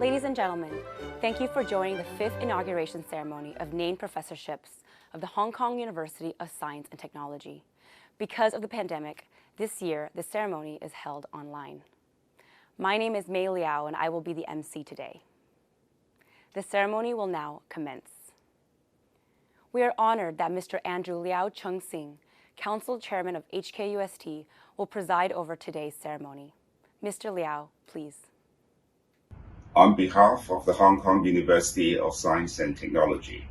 Ladies and gentlemen, thank you for joining the 5th inauguration ceremony of named professorships of the Hong Kong University of Science and Technology. Because of the pandemic, this year the ceremony is held online. My name is Mei Liao and I will be the MC today. The ceremony will now commence. We are honored that Mr. Andrew Liao Chung Sing, Council Chairman of HKUST, will preside over today's ceremony. Mr. Liao, please. On behalf of the Hong Kong University of Science and Technology,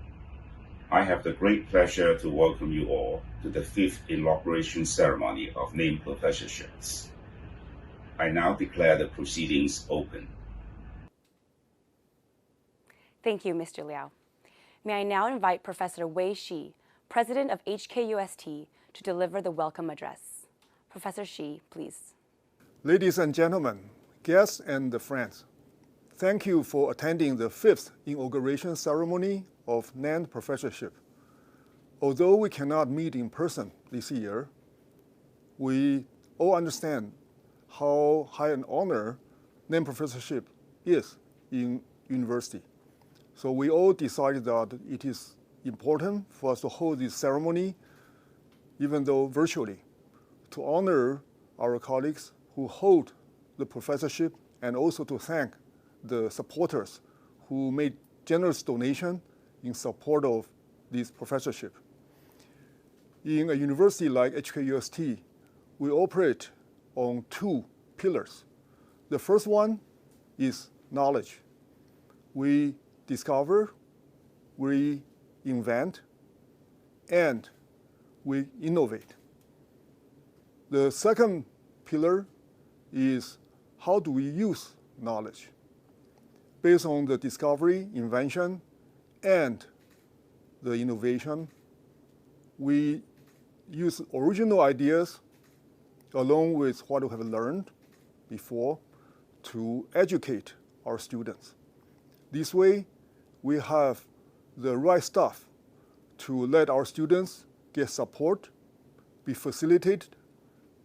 I have the great pleasure to welcome you all to the 5th inauguration ceremony of named professorships. I now declare the proceedings open. Thank you, Mr. Liao. May I now invite Professor Wei Shi, President of HKUST, to deliver the welcome address. Professor Shi, please. Ladies and gentlemen, guests and friends, thank you for attending the 5th inauguration ceremony of named professorship. Although we cannot meet in person this year, we all understand how high an honor named professorship is in university. So we all decided that it is important for us to hold this ceremony, even though virtually, to honor our colleagues who hold the professorship and also to thank the supporters who made generous donation in support of this professorship. In a university like HKUST, we operate on 2 pillars. The first one is knowledge. We discover, we invent, and we innovate. The second pillar is how do we use knowledge? Based on the discovery, invention, and the innovation, we use original ideas along with what we have learned before to educate our students. This way, we have the right stuff to let our students get support, be facilitated,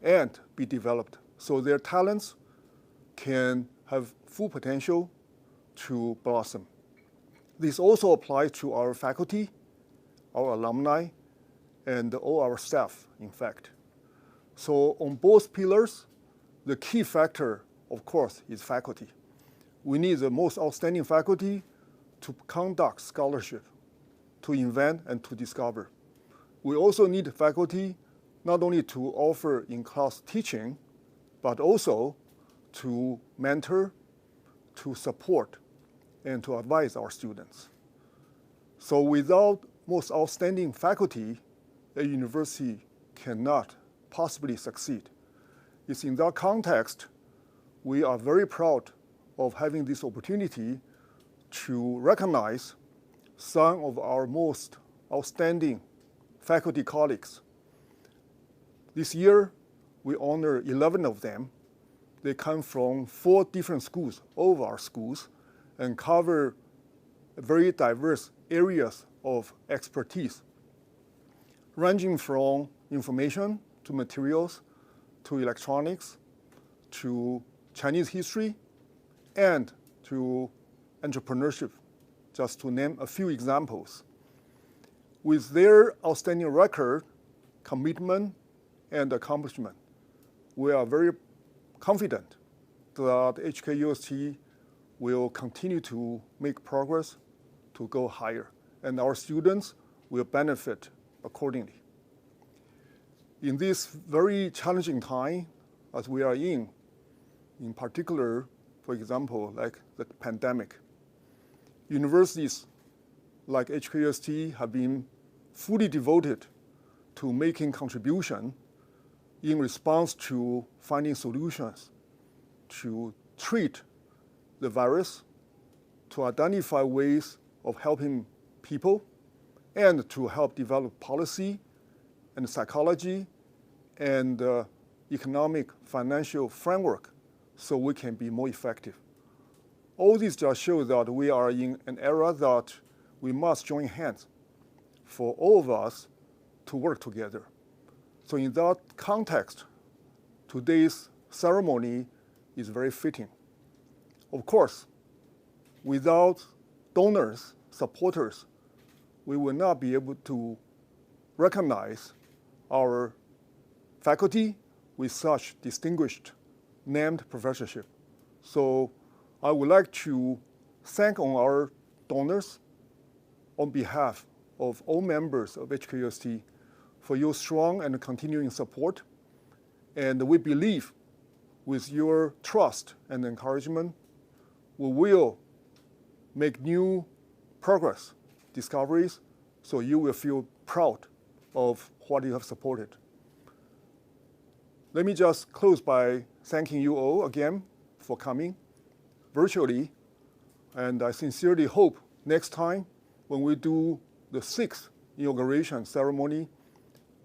and be developed so their talents can have full potential to blossom. This also applies to our faculty, our alumni, and all our staff, in fact. So on both pillars, the key factor, of course, is faculty. We need the most outstanding faculty to conduct scholarship, to invent and to discover. We also need faculty not only to offer in-class teaching, but also to mentor, to support, and to advise our students. So without most outstanding faculty, a university cannot possibly succeed. It's in that context, we are very proud of having this opportunity to recognize some of our most outstanding faculty colleagues. This year, we honor 11 of them. They come from 4 different schools, all of our schools, and cover very diverse areas of expertise, ranging from information to materials, to electronics, to Chinese history, and to entrepreneurship, just to name a few examples. With their outstanding record, commitment, and accomplishment, we are very confident that HKUST will continue to make progress to go higher, and our students will benefit accordingly. In this very challenging time as we are in particular, for example, like the pandemic, universities like HKUST have been fully devoted to making contribution in response to finding solutions to treat the virus, to identify ways of helping people, and to help develop policy and psychology and economic financial framework so we can be more effective. All this just shows that we are in an era that we must join hands for all of us to work together. So in that context, today's ceremony is very fitting. Of course, without donors, supporters, we will not be able to recognize our faculty with such distinguished named professorship. So I would like to thank all our donors on behalf of all members of HKUST for your strong and continuing support. And we believe with your trust and encouragement, we will make new progress, discoveries, so you will feel proud of what you have supported. Let me just close by thanking you all again for coming virtually. And I sincerely hope next time when we do the 6th inauguration ceremony,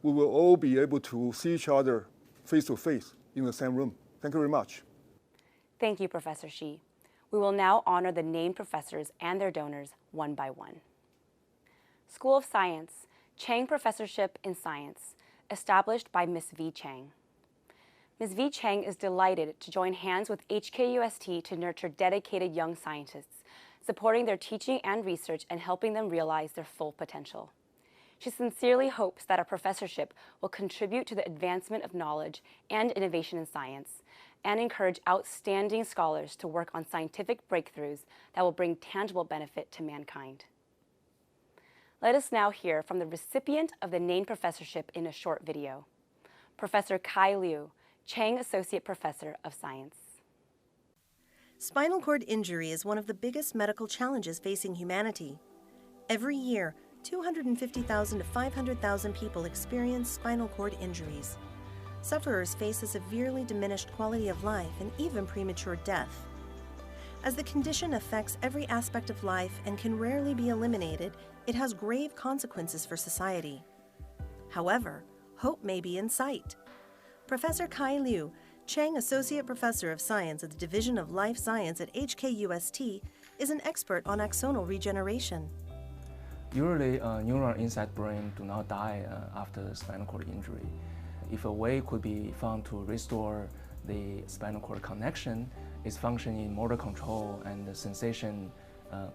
we will all be able to see each other face to face in the same room. Thank you very much. Thank you, Professor Shi. We will now honor the named professors and their donors one by one. School of Science, Chang Professorship in Science, established by Ms. V. Chang. Ms. V. Chang is delighted to join hands with HKUST to nurture dedicated young scientists, supporting their teaching and research and helping them realize their full potential. She sincerely hopes that our professorship will contribute to the advancement of knowledge and innovation in science and encourage outstanding scholars to work on scientific breakthroughs that will bring tangible benefit to mankind. Let us now hear from the recipient of the named professorship in a short video, Professor Kai Liu, Chang Associate Professor of Science. Spinal cord injury is one of the biggest medical challenges facing humanity. Every year, 250,000 to 500,000 people experience spinal cord injuries. Sufferers face a severely diminished quality of life and even premature death. As the condition affects every aspect of life and can rarely be eliminated, it has grave consequences for society. However, hope may be in sight. Professor Kai Liu, Chang Associate Professor of Science at the Division of Life Science at HKUST, is an expert on axonal regeneration. Usually, neurons inside brain do not die after spinal cord injury. If a way could be found to restore the spinal cord connection, its function in motor control and the sensation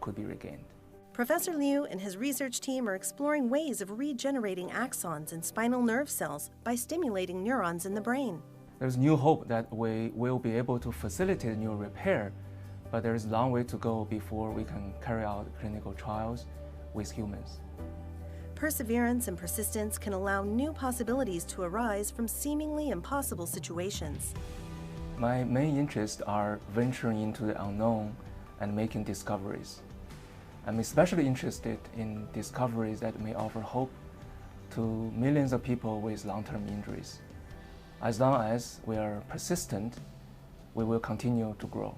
could be regained. Professor Liu and his research team are exploring ways of regenerating axons and spinal nerve cells by stimulating neurons in the brain. There's new hope that we will be able to facilitate neural repair, but there is a long way to go before we can carry out clinical trials with humans. Perseverance and persistence can allow new possibilities to arise from seemingly impossible situations. My main interests are venturing into the unknown and making discoveries. I'm especially interested in discoveries that may offer hope to millions of people with long-term injuries. As long as we are persistent, we will continue to grow.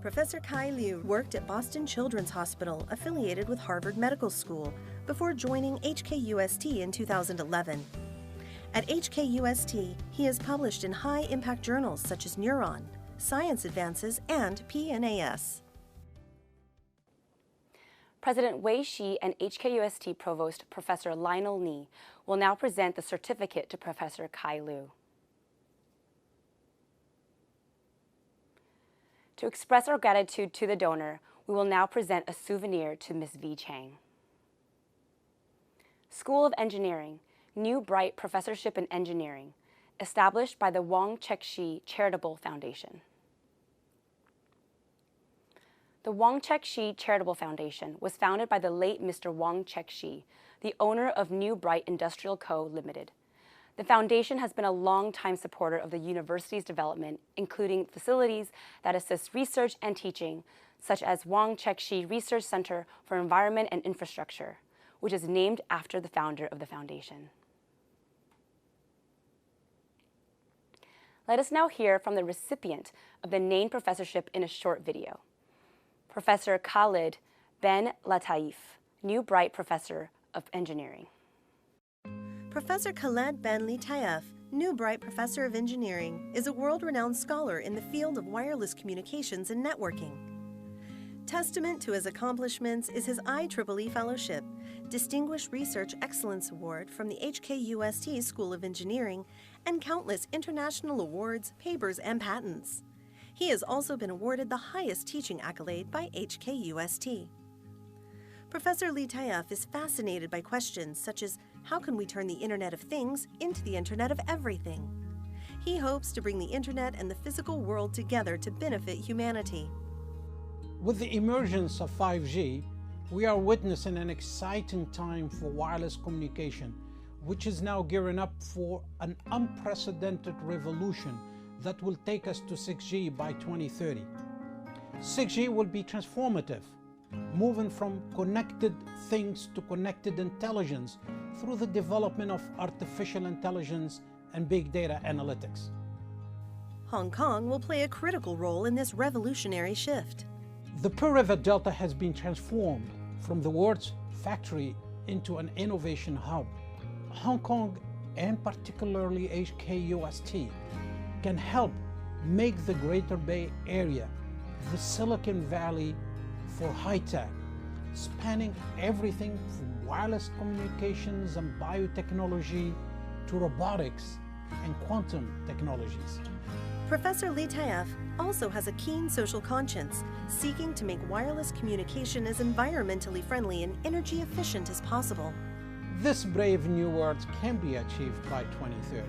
Professor Kai Liu worked at Boston Children's Hospital, affiliated with Harvard Medical School, before joining HKUST in 2011. At HKUST, he has published in high-impact journals such as Neuron, Science Advances, and PNAS. President Wei Shi and HKUST Provost Professor Lionel Ni will now present the certificate to Professor Kai Liu. To express our gratitude to the donor, we will now present a souvenir to Ms. V. Chang. School of Engineering, New Bright Professorship in Engineering, established by the Wang Chek-shi Charitable Foundation. The Wang Chek-shi Charitable Foundation was founded by the late Mr. Wang Chek-shi, the owner of New Bright Industrial Co., Limited. The foundation has been a long-time supporter of the university's development, including facilities that assist research and teaching, such as Wang Chek-shi Research Center for Environment and Infrastructure, which is named after the founder of the foundation. Let us now hear from the recipient of the named professorship in a short video. Professor Khalid Ben Lataif, New Bright Professor of Engineering. Professor Khaled Ben Litaif, New Bright Professor of Engineering, is a world-renowned scholar in the field of wireless communications and networking. Testament to his accomplishments is his IEEE Fellowship, Distinguished Research Excellence Award from the HKUST School of Engineering, and countless international awards, papers, and patents. He has also been awarded the highest teaching accolade by HKUST. Professor Lee Tae-F is fascinated by questions such as how can we turn the Internet of Things into the Internet of Everything? He hopes to bring the Internet and the physical world together to benefit humanity. With the emergence of 5G, we are witnessing an exciting time for wireless communication, which is now gearing up for an unprecedented revolution that will take us to 6G by 2030. 6G will be transformative, moving from connected things to connected intelligence through the development of artificial intelligence and big data analytics. Hong Kong will play a critical role in this revolutionary shift. The Pearl River Delta has been transformed from the world's factory into an innovation hub. Hong Kong, and particularly HKUST, can help make the Greater Bay Area the Silicon Valley for high-tech, spanning everything from wireless communications and biotechnology to robotics and quantum technologies. Professor Lee Tae-F also has a keen social conscience, seeking to make wireless communication as environmentally friendly and energy efficient as possible. This brave new world can be achieved by 2030.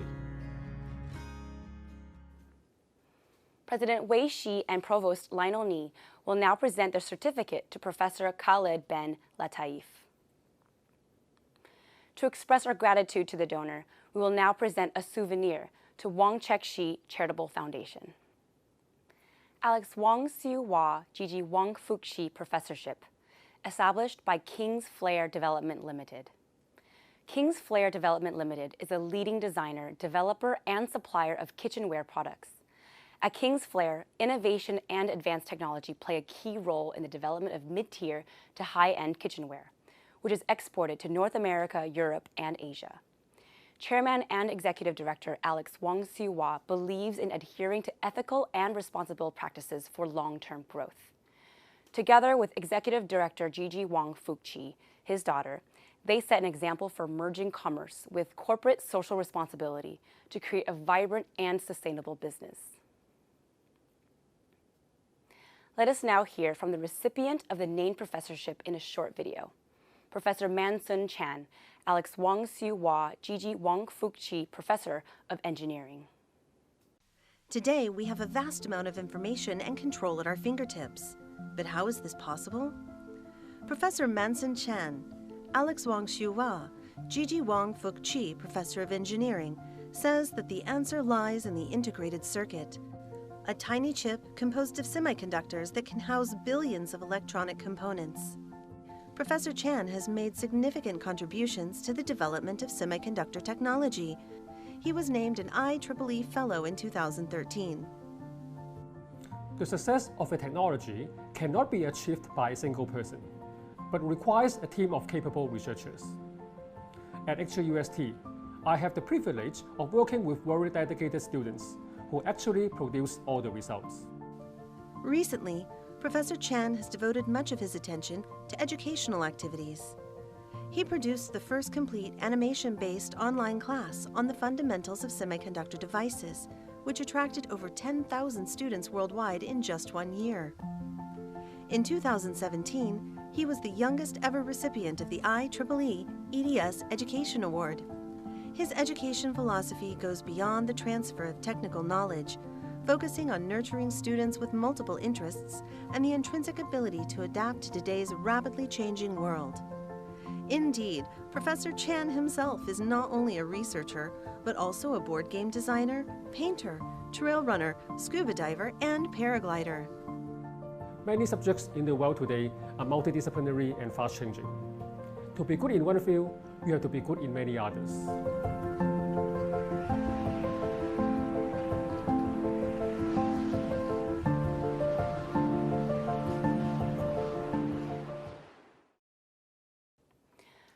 President Wei Shi and Provost Lionel Ni will now present their certificate to Professor Khaled Ben Lattaif. To express our gratitude to the donor, we will now present a souvenir to Wang Chek-shi Charitable Foundation. Alex Wang Siu Hua Gigi Wang Fuk-shi Professorship, established by King's Flare Development Limited. King's Flare Development Limited is a leading designer, developer, and supplier of kitchenware products. At King's Flare, innovation and advanced technology play a key role in the development of mid-tier to high-end kitchenware, which is exported to North America, Europe, and Asia. Chairman and Executive Director Alex Wang Siu Hua believes in adhering to ethical and responsible practices for long-term growth. Together with Executive Director Gigi Wang Fuk-chi, his daughter, they set an example for merging commerce with corporate social responsibility to create a vibrant and sustainable business. Let us now hear from the recipient of the named professorship in a short video. Professor Man-Sun Chan, Alex Wang Siu Hua Gigi Wang Fuk-chi Professor of Engineering. Today, we have a vast amount of information and control at our fingertips. But how is this possible? Professor Man-Sun Chan, Alex Wang Siu Hua Gigi Wang Fuk-chi Professor of Engineering, says that the answer lies in the integrated circuit, a tiny chip composed of semiconductors that can house billions of electronic components. Professor Chan has made significant contributions to the development of semiconductor technology. He was named an IEEE Fellow in 2013. The success of a technology cannot be achieved by a single person, but requires a team of capable researchers. At HKUST, I have the privilege of working with very dedicated students who actually produce all the results. Recently, Professor Chan has devoted much of his attention to educational activities. He produced the first complete animation-based online class on the fundamentals of semiconductor devices, which attracted over 10,000 students worldwide in just 1 year. In 2017, he was the youngest ever recipient of the IEEE EDS Education Award. His education philosophy goes beyond the transfer of technical knowledge, focusing on nurturing students with multiple interests and the intrinsic ability to adapt to today's rapidly changing world. Indeed, Professor Chan himself is not only a researcher, but also a board game designer, painter, trail runner, scuba diver, and paraglider. Many subjects in the world today are multidisciplinary and fast-changing. To be good in one field, you have to be good in many others.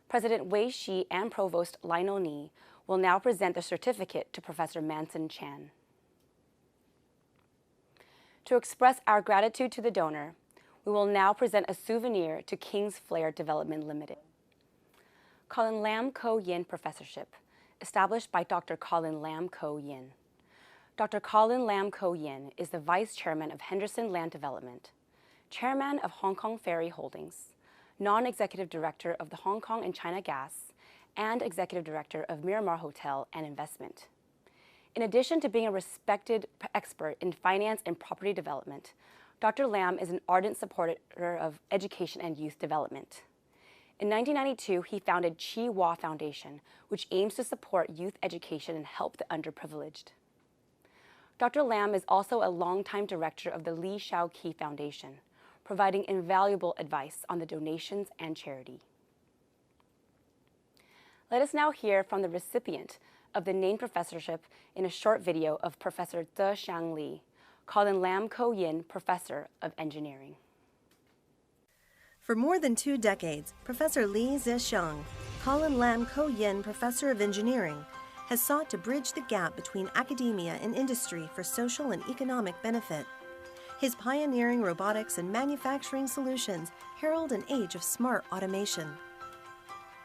President Wei Shi and Provost Lionel Ni will now present the certificate to Professor Man-Sun Chan. To express our gratitude to the donor, we will now present a souvenir to King's Flare Development Limited. Colin Lam Ko Yin Professorship, established by Dr. Colin Lam Ko Yin. Dr. Colin Lam Ko Yin is the Vice Chairman of Henderson Land Development, Chairman of Hong Kong Ferry Holdings, Non-Executive Director of the Hong Kong and China Gas, and Executive Director of Miramar Hotel and Investment. In addition to being a respected expert in finance and property development, Dr. Lam is an ardent supporter of education and youth development. In 1992, he founded Chi Hua Foundation, which aims to support youth education and help the underprivileged. Dr. Lam is also a longtime director of the Li Shao-Ki Foundation, providing invaluable advice on the donations and charity. Let us now hear from the recipient of the named professorship in a short video of Professor Zeshang Li, Colin Lam Ko Yin Professor of Engineering. For more than 2 decades, Professor Li Zeshang, Colin Lam Ko Yin Professor of Engineering, has sought to bridge the gap between academia and industry for social and economic benefit. His pioneering robotics and manufacturing solutions herald an age of smart automation.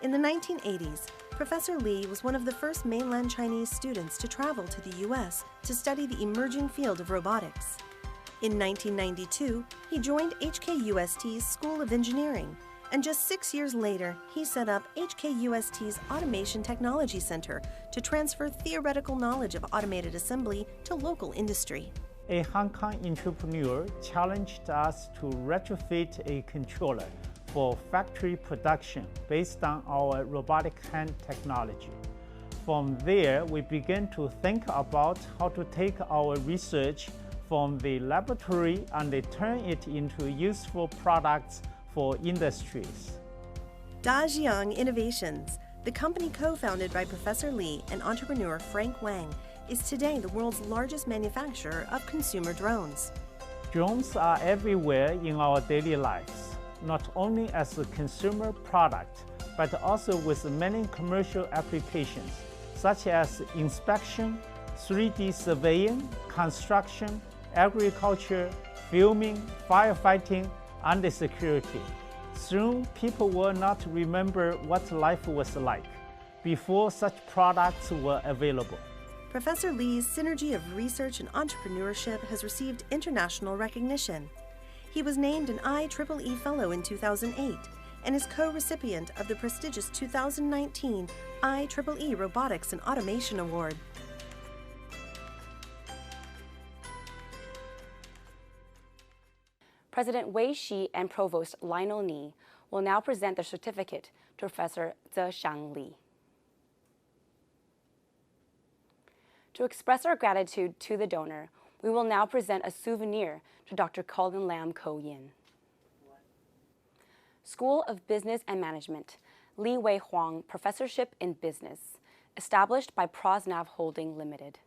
In the 1980s, Professor Li was one of the first mainland Chinese students to travel to the U.S. to study the emerging field of robotics. In 1992, he joined HKUST's School of Engineering, and just 6 years later, he set up HKUST's Automation Technology Center to transfer theoretical knowledge of automated assembly to local industry. A Hong Kong entrepreneur challenged us to retrofit a controller for factory production based on our robotic hand technology. From there, we began to think about how to take our research from the laboratory and turn it into useful products for industries. Dajiang Innovations, the company co-founded by Professor Li and entrepreneur Frank Wang, is today the world's largest manufacturer of consumer drones. Drones are everywhere in our daily lives, not only as a consumer product, but also with many commercial applications, such as inspection, 3D surveying, construction, agriculture, filming, firefighting, and security. Soon, people will not remember what life was like before such products were available. Professor Li's synergy of research and entrepreneurship has received international recognition. He was named an IEEE Fellow in 2008 and is co-recipient of the prestigious 2019 IEEE Robotics and Automation Award. President Wei Shi and Provost Lionel Ni will now present the certificate to Professor Zeshang Li. To express our gratitude to the donor, we will now present a souvenir to Dr. Colin Lam Ko Yin. School of Business and Management, Li Wei Huang Professorship in Business, established by Prosnav Holding Limited.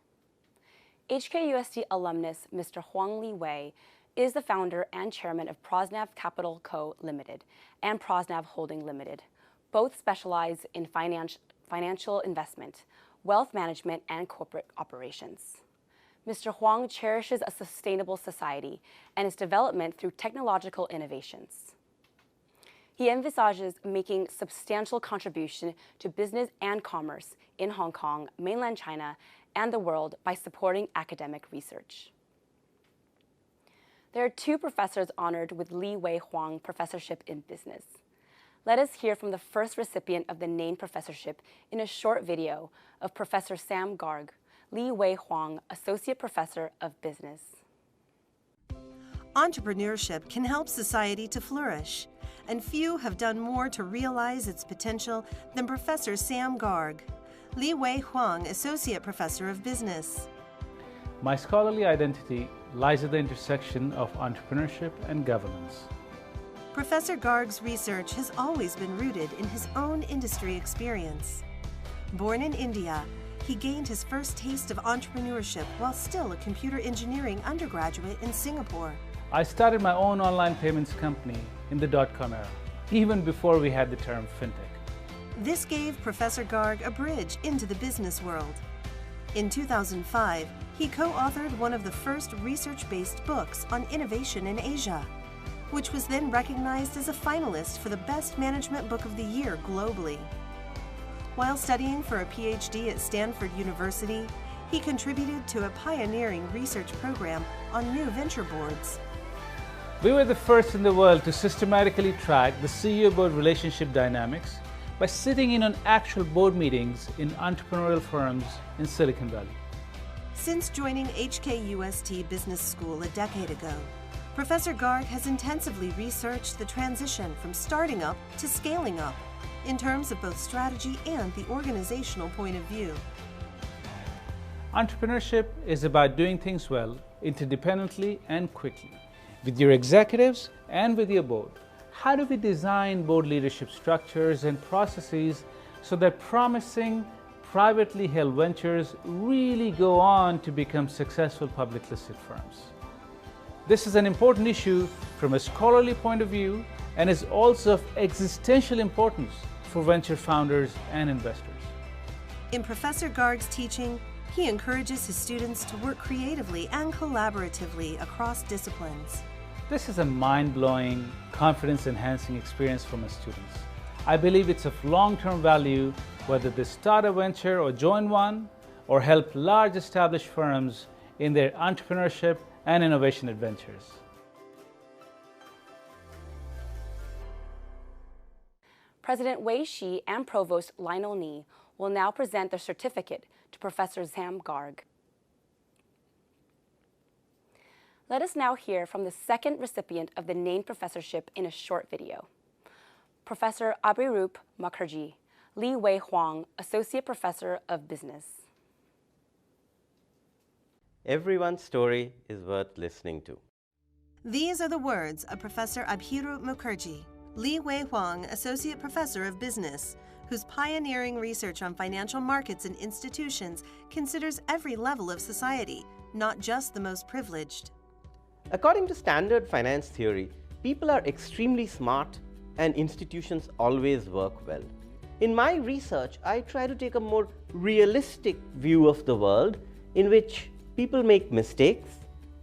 HKUST alumnus Mr. Huang Li Wei is the founder and chairman of Prosnav Capital Co. Limited and Prosnav Holding Limited. Both specialize in financial investment, wealth management, and corporate operations. Mr. Huang cherishes a sustainable society and its development through technological innovations. He envisages making substantial contribution to business and commerce in Hong Kong, mainland China, and the world by supporting academic research. There are 2 professors honored with Li Wei Huang Professorship in Business. Let us hear from the first recipient of the named professorship in a short video of Professor Sam Garg, Li Wei Huang Associate Professor of Business. Entrepreneurship can help society to flourish, and few have done more to realize its potential than Professor Sam Garg, Li Wei Huang Associate Professor of Business. My scholarly identity lies at the intersection of entrepreneurship and governance. Professor Garg's research has always been rooted in his own industry experience. Born in India, he gained his first taste of entrepreneurship while still a computer engineering undergraduate in Singapore. I started my own online payments company in the dot-com era, even before we had the term fintech. This gave Professor Garg a bridge into the business world. In 2005, he co-authored one of the first research-based books on innovation in Asia, which was then recognized as a finalist for the Best Management Book of the Year globally. While studying for a PhD at Stanford University, He contributed to a pioneering research program on new venture boards. We were the first in the world to systematically track the CEO board relationship dynamics by sitting in on actual board meetings in entrepreneurial firms in Silicon Valley. Since joining HKUST Business School a decade ago, Professor Garg has intensively researched the transition from starting up to scaling up in terms of both strategy and the organizational point of view. Entrepreneurship is about doing things well, interdependently and quickly, with your executives and with your board. How do we design board leadership structures and processes so that promising privately held ventures really go on to become successful public listed firms? This is an important issue from a scholarly point of view and is also of existential importance for venture founders and investors. In Professor Garg's teaching, he encourages his students to work creatively and collaboratively across disciplines. This is a mind-blowing, confidence-enhancing experience for my students. I believe it's of long-term value whether they start a venture or join one, or help large established firms in their entrepreneurship and innovation adventures. President Wei Shi and Provost Lionel Ni will now present their certificate to Professor Sam Garg. Let us now hear from the second recipient of the named professorship in a short video. Professor Abhirup Mukherjee, Li Wei Huang, Associate Professor of Business. Everyone's story is worth listening to. These are the words of Professor Abhirup Mukherjee, Li Wei Huang, Associate Professor of Business, whose pioneering research on financial markets and institutions considers every level of society, not just the most privileged. According to standard finance theory, people are extremely smart and institutions always work well. In my research, I try to take a more realistic view of the world in which people make mistakes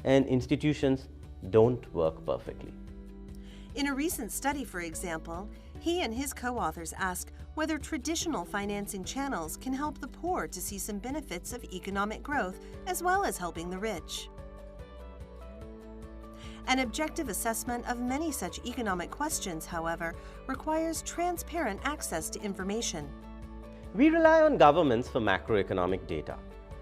and institutions don't work perfectly. In a recent study, for example, he and his co-authors asked whether traditional financing channels can help the poor to see some benefits of economic growth as well as helping the rich. An objective assessment of many such economic questions, however, requires transparent access to information. We rely on governments for macroeconomic data.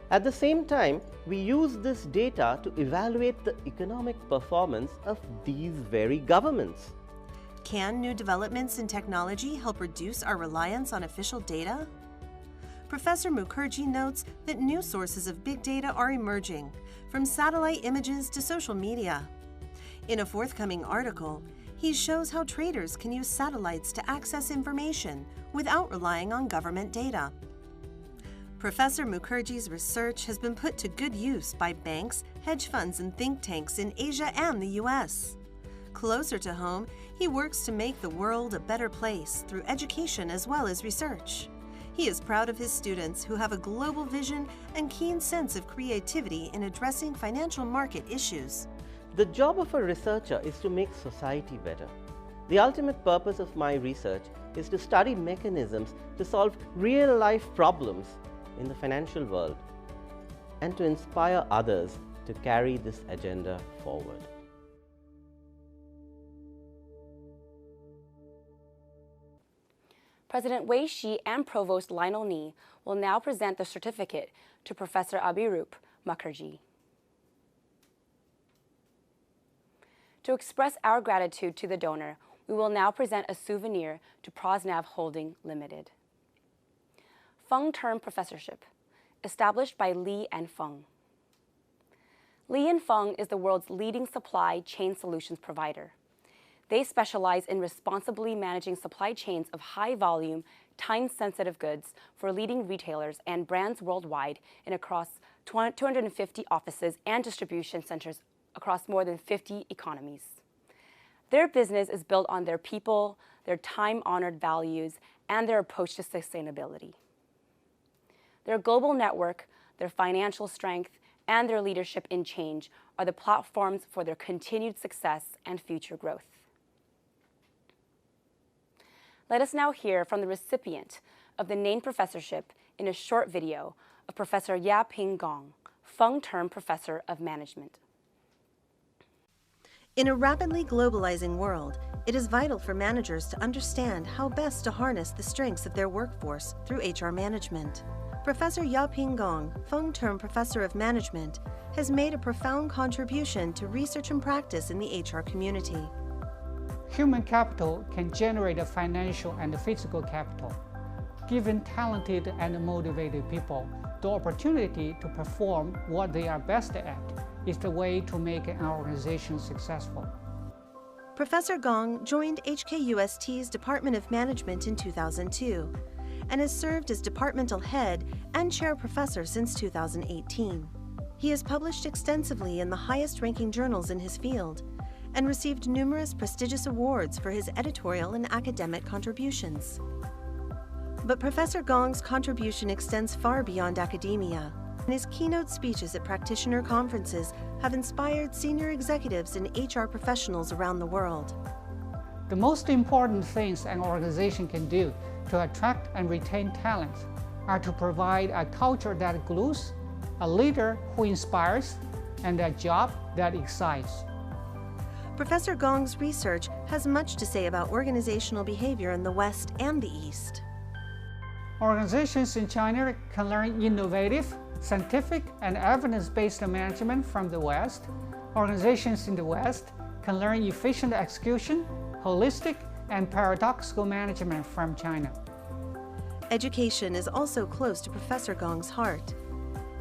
At the same time, we use this data to evaluate the economic performance of these very governments. Can new developments in technology help reduce our reliance on official data? Professor Mukherjee notes that new sources of big data are emerging, from satellite images to social media. In a forthcoming article, he shows how traders can use satellites to access information without relying on government data. Professor Mukherjee's research has been put to good use by banks, hedge funds, and think tanks in Asia and the US. Closer to home, he works to make the world a better place through education as well as research. He is proud of his students who have a global vision and keen sense of creativity in addressing financial market issues. The job of a researcher is to make society better. The ultimate purpose of my research is to study mechanisms to solve real-life problems in the financial world and to inspire others to carry this agenda forward. President Wei Shi and Provost Lionel Ni will now present the certificate to Professor Abhirup Mukherjee. To express our gratitude to the donor, we will now present a souvenir to Prosnav Holding Limited. Feng Term Professorship, established by Li and Feng. Li and Feng is the world's leading supply chain solutions provider. They specialize in responsibly managing supply chains of high-volume, time-sensitive goods for leading retailers and brands worldwide in across 250 offices and distribution centers across more than 50 economies. Their business is built on their people, their time-honored values, and their approach to sustainability. Their global network, their financial strength, and their leadership in change are the platforms for their continued success and future growth. Let us now hear from the recipient of the named professorship in a short video of Professor Yaping Gong, Fung-Term Professor of Management. In a rapidly globalizing world, it is vital for managers to understand how best to harness the strengths of their workforce through HR management. Professor Yaping Gong, Fung-Term Professor of Management, has made a profound contribution to research and practice in the HR community. Human capital can generate a financial and physical capital. Giving talented and motivated people the opportunity to perform what they are best at is the way to make an organization successful. Professor Gong joined HKUST's Department of Management in 2002 and has served as departmental head and chair professor since 2018. He has published extensively in the highest-ranking journals in his field and received numerous prestigious awards for his editorial and academic contributions. But Professor Gong's contribution extends far beyond academia, and his keynote speeches at practitioner conferences have inspired senior executives and HR professionals around the world. The most important things an organization can do to attract and retain talent are to provide a culture that glues, a leader who inspires, and a job that excites. Professor Gong's research has much to say about organizational behavior in the West and the East. Organizations in China can learn innovative, scientific, and evidence-based management from the West. Organizations in the West can learn efficient execution, holistic, and paradoxical management from China. Education is also close to Professor Gong's heart.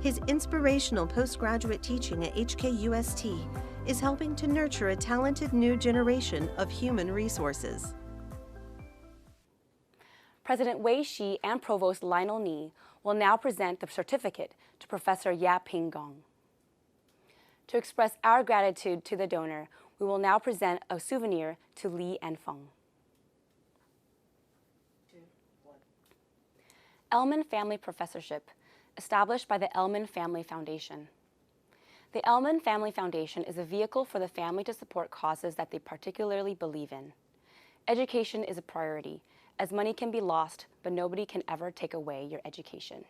His inspirational postgraduate teaching at HKUST is helping to nurture a talented new generation of human resources. President Wei Shi and Provost Lionel Ni will now present the certificate to Professor Yaping Gong. To express our gratitude to the donor, we will now present a souvenir to Li and Feng. Elman Family Professorship, established by the Elman Family Foundation. The Elman Family Foundation is a vehicle for the family to support causes that they particularly believe in. Education is a priority, as money can be lost, but nobody can ever take away your education.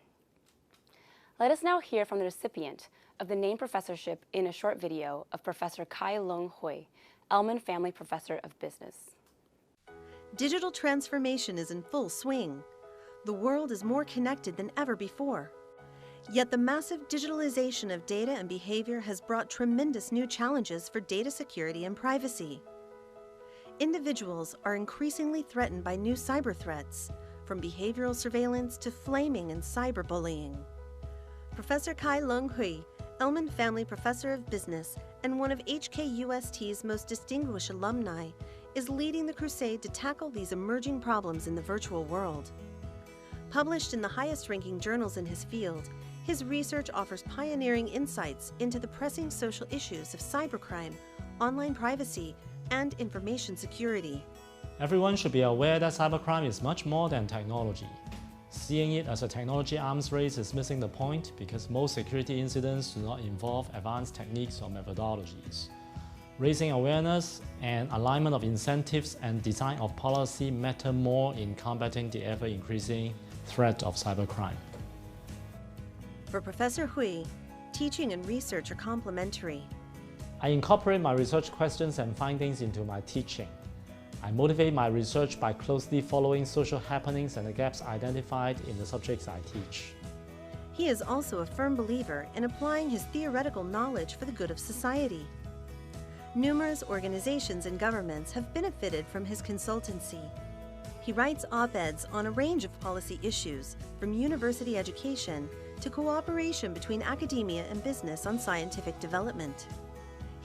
Let us now hear from the recipient of the named professorship in a short video of Professor Kai Lung Hui, Elman Family Professor of Business. Digital transformation is in full swing. The world is more connected than ever before. Yet the massive digitalization of data and behavior has brought tremendous new challenges for data security and privacy. Individuals are increasingly threatened by new cyber threats, from behavioral surveillance to flaming and cyberbullying. Professor Kai Lung Hui, Elman Family Professor of Business and one of HKUST's most distinguished alumni, is leading the crusade to tackle these emerging problems in the virtual world. Published in the highest-ranking journals in his field, his research offers pioneering insights into the pressing social issues of cybercrime, online privacy, and information security. Everyone should be aware that cybercrime is much more than technology. Seeing it as a technology arms race is missing the point because most security incidents do not involve advanced techniques or methodologies. Raising awareness and alignment of incentives and design of policy matter more in combating the ever-increasing threat of cybercrime. For Professor Hui, teaching and research are complementary. I incorporate my research questions and findings into my teaching. I motivate my research by closely following social happenings and the gaps identified in the subjects I teach. He is also a firm believer in applying his theoretical knowledge for the good of society. Numerous organizations and governments have benefited from his consultancy. He writes op-eds on a range of policy issues, from university education to cooperation between academia and business on scientific development.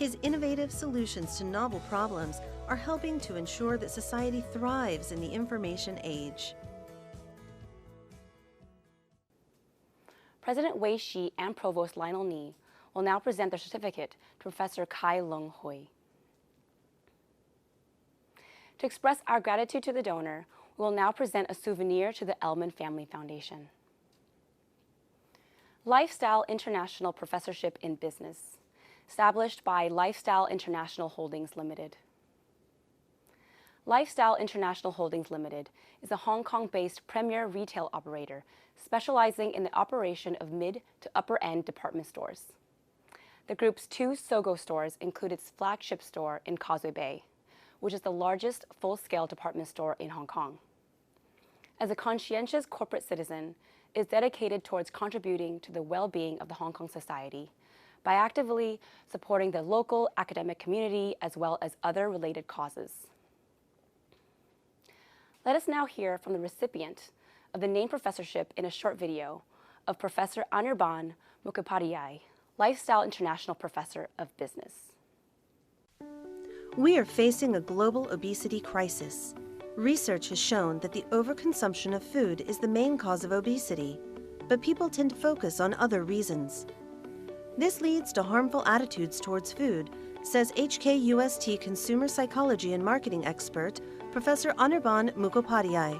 His innovative solutions to novel problems are helping to ensure that society thrives in the information age. President Wei Shi and Provost Lionel Ni will now present their certificate to Professor Kai Lung Hui. To express our gratitude to the donor, we will now present a souvenir to the Elman Family Foundation. Lifestyle International Professorship in Business, established by Lifestyle International Holdings Limited. Lifestyle International Holdings Limited is a Hong Kong-based premier retail operator specializing in the operation of mid to upper-end department stores. The group's 2 SOGO stores include its flagship store in Causeway Bay, which is the largest full-scale department store in Hong Kong. As a conscientious corporate citizen, it is dedicated towards contributing to the well-being of the Hong Kong society by actively supporting the local academic community as well as other related causes. Let us now hear from the recipient of the named professorship in a short video of Professor Anirban Mukhopadhyay, Lifestyle International Professor of Business. We are facing a global obesity crisis. Research has shown that the overconsumption of food is the main cause of obesity, but people tend to focus on other reasons. This leads to harmful attitudes towards food, says HKUST consumer psychology and marketing expert, Professor Anirban Mukhopadhyay.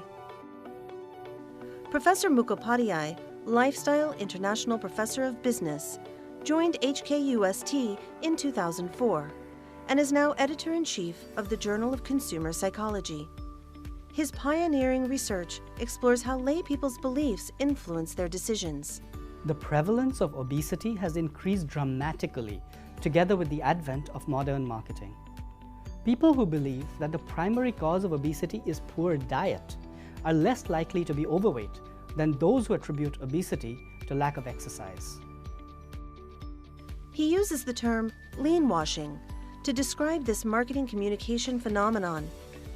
Professor Mukhopadhyay, Lifestyle International Professor of Business, joined HKUST in 2004 and is now editor-in-chief of the Journal of Consumer Psychology. His pioneering research explores how lay people's beliefs influence their decisions. The prevalence of obesity has increased dramatically together with the advent of modern marketing. People who believe that the primary cause of obesity is poor diet are less likely to be overweight than those who attribute obesity to lack of exercise. He uses the term lean washing to describe this marketing communication phenomenon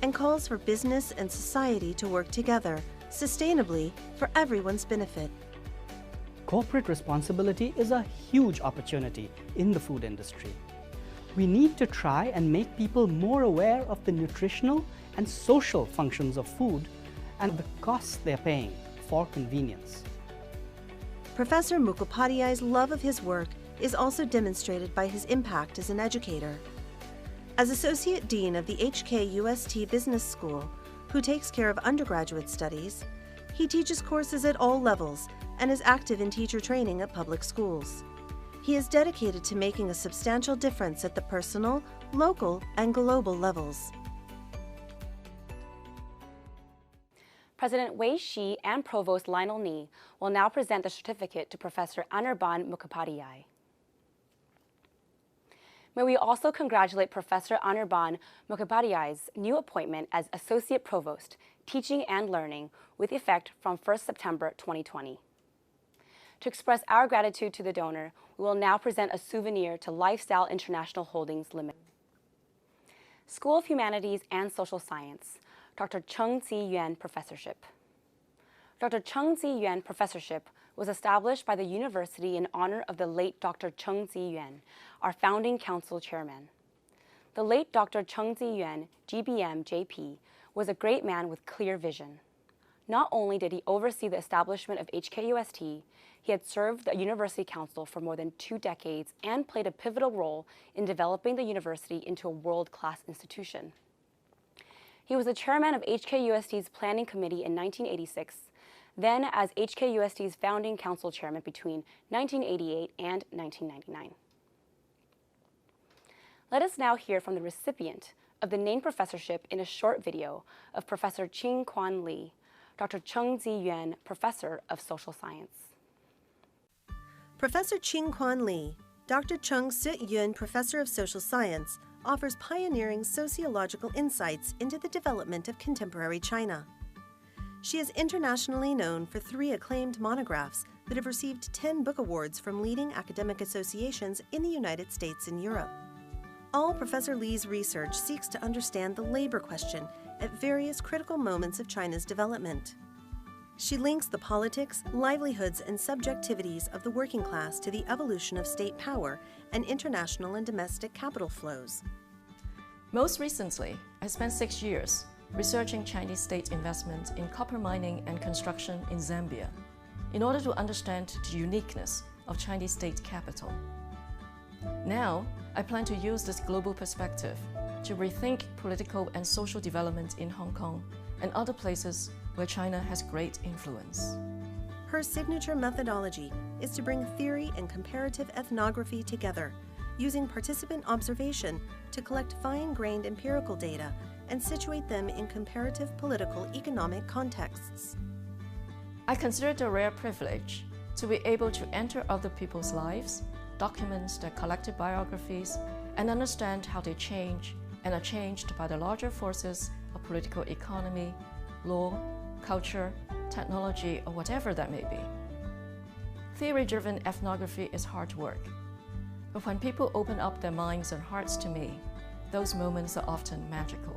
and calls for business and society to work together sustainably for everyone's benefit. Corporate responsibility is a huge opportunity in the food industry. We need to try and make people more aware of the nutritional and social functions of food and the costs they're paying for convenience. Professor Mukhopadhyay's love of his work is also demonstrated by his impact as an educator. As Associate Dean of the HKUST Business School, who takes care of undergraduate studies, he teaches courses at all levels and is active in teacher training at public schools. He is dedicated to making a substantial difference at the personal, local, and global levels. President Wei Shi and Provost Lionel Ni will now present the certificate to Professor Anirban Mukhopadhyay. May we also congratulate Professor Anirban Mukhopadhyay's new appointment as Associate Provost, Teaching and Learning, with effect from 1 September 2020. To express our gratitude to the donor, we will now present a souvenir to Lifestyle International Holdings Limited. School of Humanities and Social Science, Dr. Cheng Zi-Yuan Professorship. Dr. Cheng Zi-Yuan Professorship was established by the university in honor of the late Dr. Cheng Zi-Yuan, our founding council chairman. The late Dr. Cheng Zi-Yuan, GBM JP, was a great man with clear vision. Not only did he oversee the establishment of HKUST, he had served the university council for more than 2 decades and played a pivotal role in developing the university into a world-class institution. He was the chairman of HKUST's planning committee in 1986, then as HKUST's founding council chairman between 1988 and 1999. Let us now hear from the recipient of the named professorship in a short video of Professor Ching-Kwan Lee, Dr. Cheng Zi-Yuan, Professor of Social Science. Professor Ching-Kwan Lee, Dr. Cheng Zi-Yuan Professor of Social Science, offers pioneering sociological insights into the development of contemporary China. She is internationally known for 3 acclaimed monographs that have received 10 book awards from leading academic associations in the United States and Europe. All Professor Lee's research seeks to understand the labor question at various critical moments of China's development. She links the politics, livelihoods, and subjectivities of the working class to the evolution of state power and international and domestic capital flows. Most recently, I spent 6 years researching Chinese state investment in copper mining and construction in Zambia in order to understand the uniqueness of Chinese state capital. Now, I plan to use this global perspective to rethink political and social development in Hong Kong and other places where China has great influence. Her signature methodology is to bring theory and comparative ethnography together, using participant observation to collect fine-grained empirical data and situate them in comparative political economic contexts. I consider it a rare privilege to be able to enter other people's lives, document their collective biographies, and understand how they change and are changed by the larger forces of political economy, law, culture, technology, or whatever that may be. Theory-driven ethnography is hard work, but when people open up their minds and hearts to me, those moments are often magical.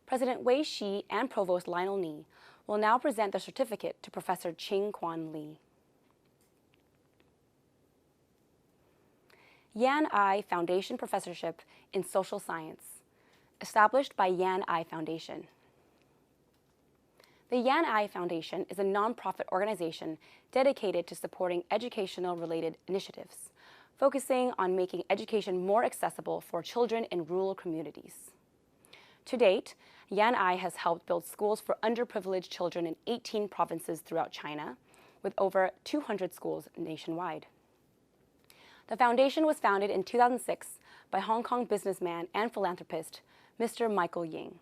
President Wei Shi and Provost Lionel Ni will now present the certificate to Professor Ching Quan Li. Yan I Foundation Professorship in Social Science, established by Yan I Foundation. The Yan I Foundation is a nonprofit organization dedicated to supporting educational-related initiatives, focusing on making education more accessible for children in rural communities. To date, Yan I has helped build schools for underprivileged children in 18 provinces throughout China, with over 200 schools nationwide. The foundation was founded in 2006 by Hong Kong businessman and philanthropist, Mr. Michael Ying.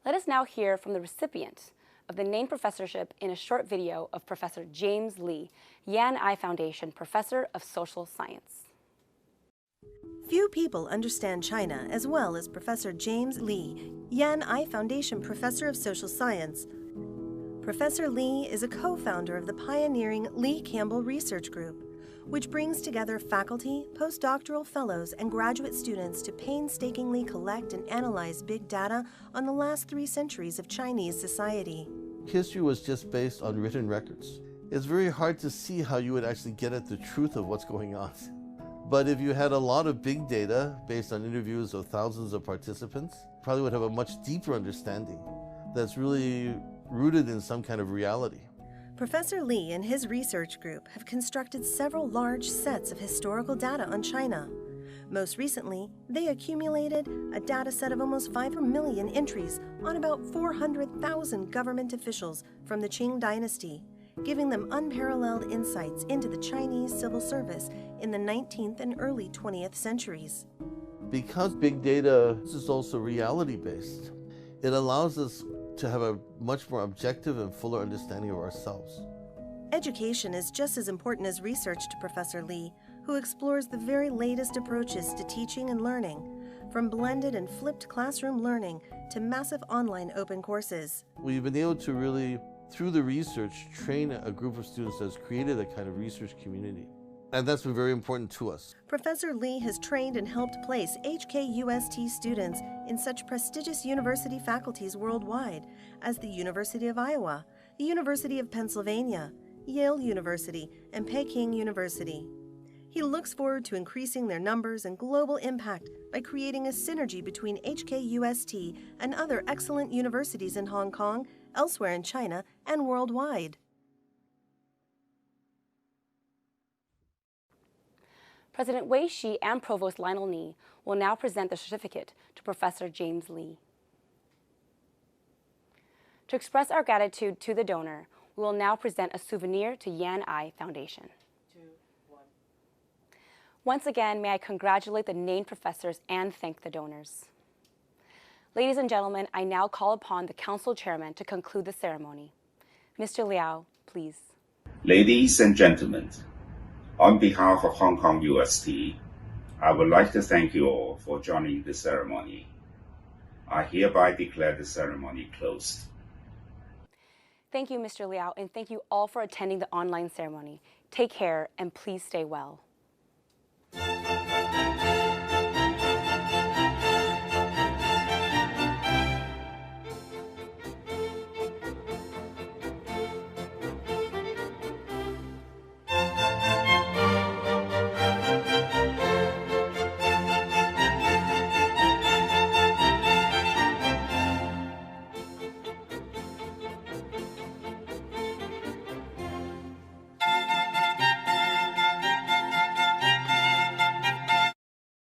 Let us now hear from the recipient of the named professorship in a short video of Professor James Li, Yan I Foundation Professor of Social Science. Few people understand China as well as Professor James Li, Yan I Foundation Professor of Social Science. Professor Li is a co-founder of the pioneering Lee Campbell Research Group, which brings together faculty, postdoctoral fellows, and graduate students to painstakingly collect and analyze big data on the last 3 centuries of Chinese society. History was just based on written records. It's very hard to see how you would actually get at the truth of what's going on. But if you had a lot of big data based on interviews of thousands of participants, probably would have a much deeper understanding that's really rooted in some kind of reality. Professor Li and his research group have constructed several large sets of historical data on China. Most recently, they accumulated a data set of almost 5 million entries on about 400,000 government officials from the Qing dynasty, giving them unparalleled insights into the Chinese civil service in the 19th and early 20th centuries. Because big data is also reality-based, it allows us to have a much more objective and fuller understanding of ourselves. Education is just as important as research to Professor Li, who explores the very latest approaches to teaching and learning, from blended and flipped classroom learning to massive online open courses. We've been able to really, through the research, train a group of students that's created a kind of research community. And that's been very important to us. Professor Li has trained and helped place HKUST students in such prestigious university faculties worldwide as the University of Iowa, the University of Pennsylvania, Yale University, and Peking University. He looks forward to increasing their numbers and global impact by creating a synergy between HKUST and other excellent universities in Hong Kong, elsewhere in China, and worldwide. President Wei Shi and Provost Lionel Ni will now present the certificate to Professor James Li. To express our gratitude to the donor, we will now present a souvenir to Yan I Foundation. 2, 1. Once again, may I congratulate the named professors and thank the donors. Ladies and gentlemen, I now call upon the Council Chairman to conclude the ceremony. Mr. Liao, please. Ladies and gentlemen, on behalf of Hong Kong UST, I would like to thank you all for joining the ceremony. I hereby declare the ceremony closed. Thank you, Mr. Liao, and thank you all for attending the online ceremony. Take care and please stay well.